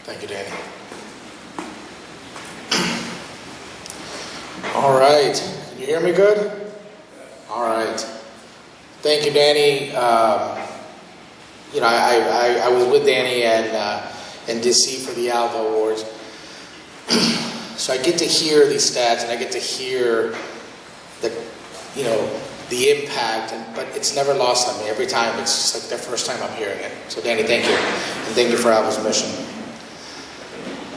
Thank you, Danny. All right. Can you hear me good? All right. Thank you, Danny. I was with Danny in DC for the ALVA Awards. So I get to hear these stats and I get to hear the impact, but it's never lost on me. Every time, it's just like the first time I'm hearing it. So Danny, thank you. And thank you for ALVA's mission.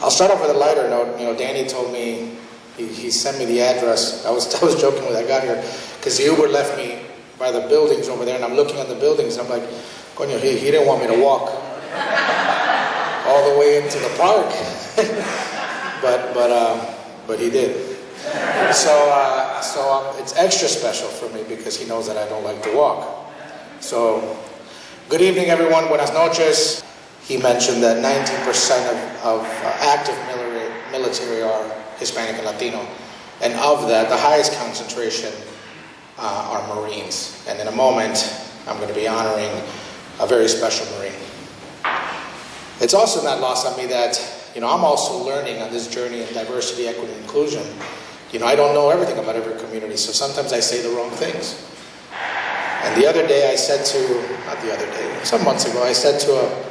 I'll start off with a lighter note. Danny told me, he sent me the address. I was joking when I got here, because the Uber left me by the buildings over there, and I'm looking at the buildings, and I'm like, coño, he didn't want me to walk all the way into the park. but he did. So it's extra special for me because he knows that I don't like to walk. So, good evening, everyone. Buenas noches. He mentioned that 19% of active military are Hispanic and Latino. And of that, the highest concentration are Marines. And in a moment, I'm going to be honoring a very special Marine. It's also not lost on me that, I'm also learning on this journey in diversity, equity, and inclusion. I don't know everything about every community, so sometimes I say the wrong things. And the other day some months ago, I said to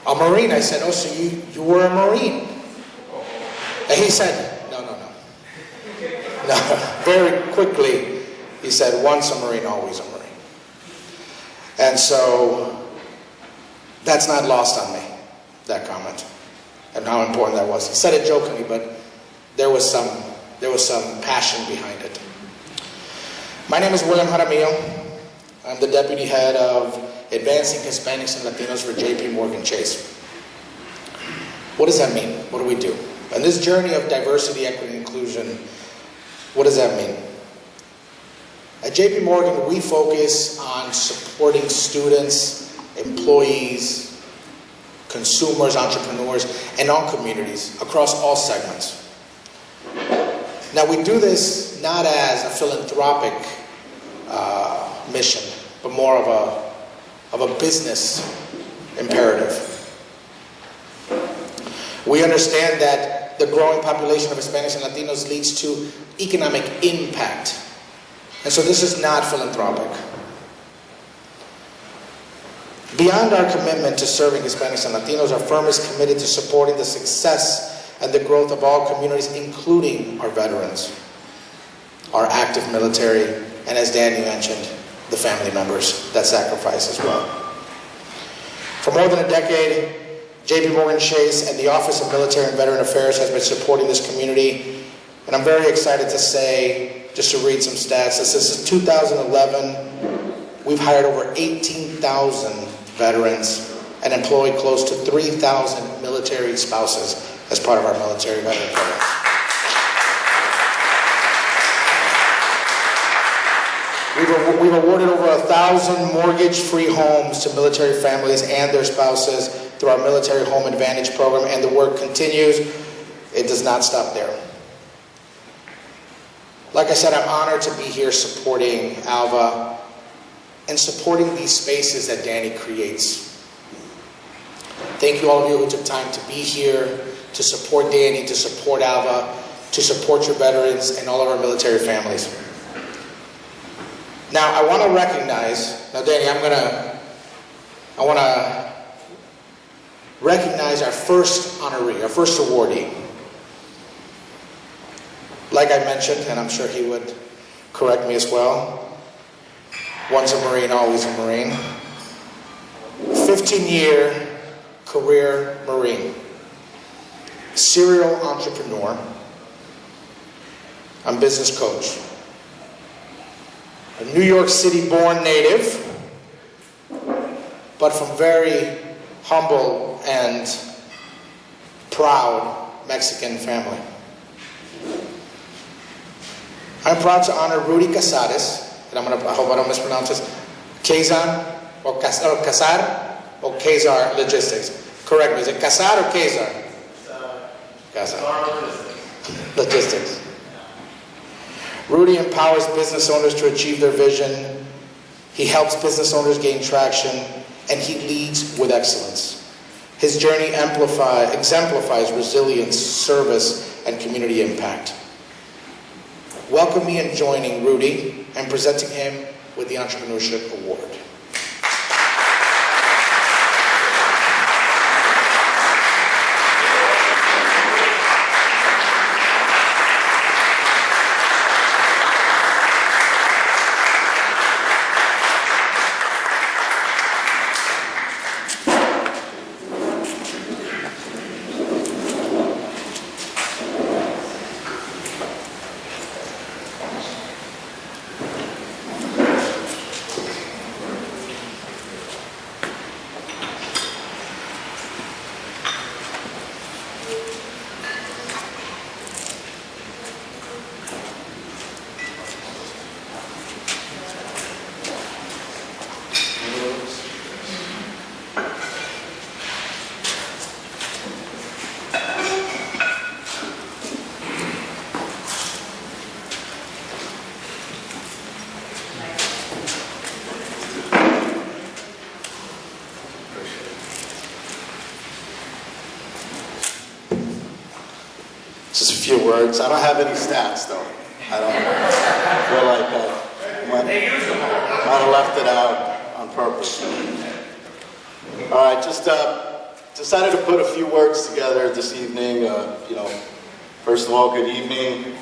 a Marine, I said, oh, so you were a Marine? And he said, no. Very quickly, he said, once a Marine, always a Marine. And so, that's not lost on me, that comment, and how important that was. He said it jokingly, but there was some passion behind it. My name is William Jaramillo. I'm the Deputy Head of Advancing Hispanics and Latinos for JPMorgan Chase. What does that mean? What do we do? And this journey of diversity, equity, and inclusion, what does that mean? At JPMorgan, we focus on supporting students, employees, consumers, entrepreneurs, and all communities across all segments. Now, we do this not as a philanthropic mission, but more of a business imperative. We understand that the growing population of Hispanics and Latinos leads to economic impact. And so this is not philanthropic. Beyond our commitment to serving Hispanics and Latinos, our firm is committed to supporting the success and the growth of all communities, including our veterans, our active military, and as Danny mentioned, the family members that sacrifice as well. For more than a decade, JPMorgan Chase and the Office of Military and Veteran Affairs has been supporting this community, and I'm very excited to say, just to read some stats, that since 2011, we've hired over 18,000 veterans and employed close to 3,000 military spouses as part of our military veteran programs. We've awarded over 1,000 mortgage-free homes to military families and their spouses through our Military Home Advantage program, and the work continues. It does not stop there. Like I said, I'm honored to be here supporting ALVA and supporting these spaces that Danny creates. Thank you, all of you who took time to be here, to support Danny, to support ALVA, to support your veterans and all of our military families. Now, I want to recognize, Danny, I want to recognize our first honoree, our first awardee. Like I mentioned, and I'm sure he would correct me as well, once a Marine, always a Marine. 15-year career Marine, serial entrepreneur, and business coach. A New York City born native, but from very humble and proud Mexican family. I'm proud to honor Rudy Cazares, and I hope I don't mispronounce this, Cazar or Cazar Logistics. Correct me, is it Cazar or Cazar? Cazar Logistics. Rudy empowers business owners to achieve their vision. He helps business owners gain traction, and he leads with excellence. His journey exemplifies resilience, service, and community impact. Welcome me in joining Rudy and presenting him with the Entrepreneurship Award. Just a few words. I don't have any stats, though. I don't feel like I might have left it out on purpose. All right, just decided to put a few words together this evening. First of all, good evening,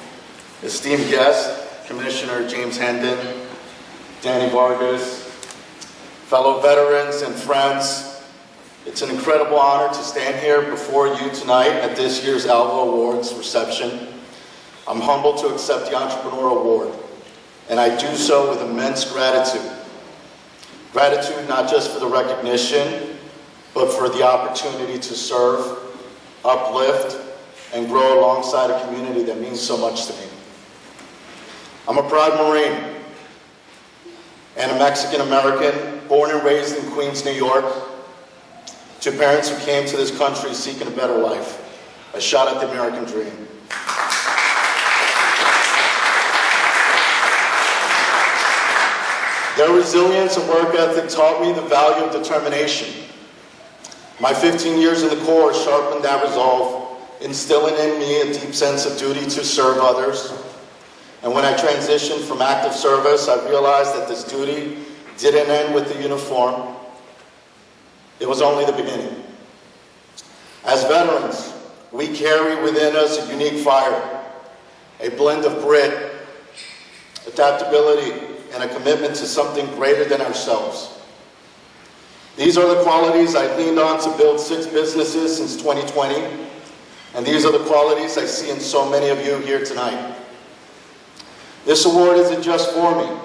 esteemed guest, Commissioner James Hendon, Danny Vargas, fellow veterans and friends. It's an incredible honor to stand here before you tonight at this year's ALVA Awards reception. I'm humbled to accept the Entrepreneur Award, and I do so with immense gratitude. Gratitude not just for the recognition, but for the opportunity to serve, uplift, and grow alongside a community that means so much to me. I'm a proud Marine and a Mexican-American, born and raised in Queens, New York, to parents who came to this country seeking a better life, a shot at the American dream. Their resilience and work ethic taught me the value of determination. My 15 years in the Corps sharpened that resolve, instilling in me a deep sense of duty to serve others. And when I transitioned from active service, I realized that this duty didn't end with the uniform. It was only the beginning. As veterans, we carry within us a unique fire, a blend of grit, adaptability, and a commitment to something greater than ourselves. These are the qualities I leaned on to build 6 businesses since 2020, and these are the qualities I see in so many of you here tonight. This award isn't just for me.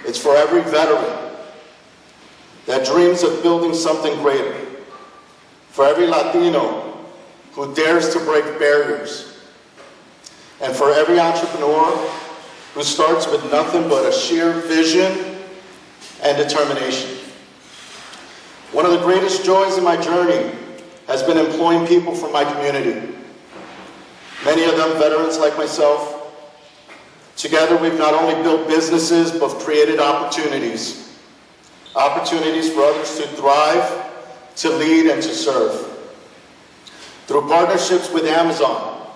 It's for every veteran that dreams of building something greater, for every Latino who dares to break barriers, and for every entrepreneur who starts with nothing but a sheer vision and determination. One of the greatest joys in my journey has been employing people from my community, many of them veterans like myself. Together, we've not only built businesses, but created opportunities for others to thrive, to lead, and to serve. Through partnerships with Amazon,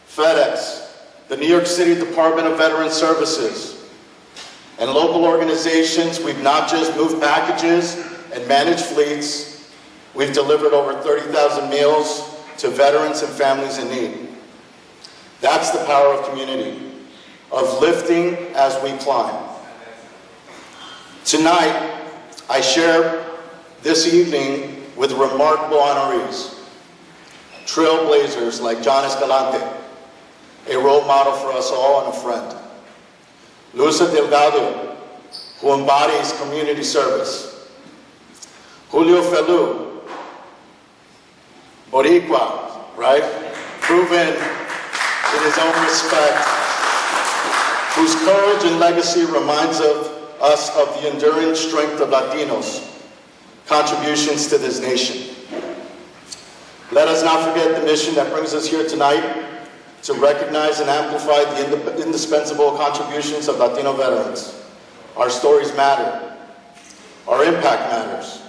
FedEx, the New York City Department of Veteran Services, and local organizations, we've not just moved packages and managed fleets, we've delivered over 30,000 meals to veterans and families in need. That's the power of community, of lifting as we climb. Tonight, I share this evening with remarkable honorees, trailblazers like John Escalante, a role model for us all and a friend. Luisa Delgado, who embodies community service. Julio Felu, Boricua, right? Proven in his own respect, whose courage and legacy reminds us of the enduring strength of Latinos' contributions to this nation. Let us not forget the mission that brings us here tonight, to recognize and amplify the indispensable contributions of Latino veterans. Our stories matter. Our impact matters.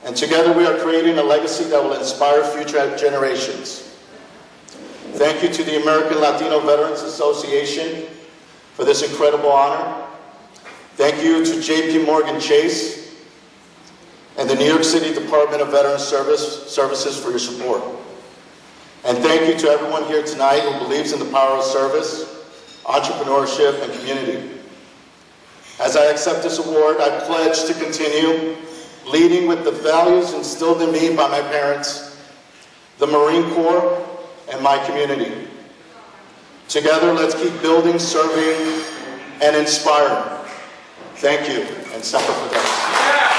And together we are creating a legacy that will inspire future generations. Thank you to the American Latino Veterans Association for this incredible honor. Thank you to JPMorgan Chase and the New York City Department of Veterans Services for your support. And thank you to everyone here tonight who believes in the power of service, entrepreneurship, and community. As I accept this award, I pledge to continue leading with the values instilled in me by my parents, the Marine Corps, and my community. Together, let's keep building, serving, and inspiring. Thank you, and Semper Fidelis.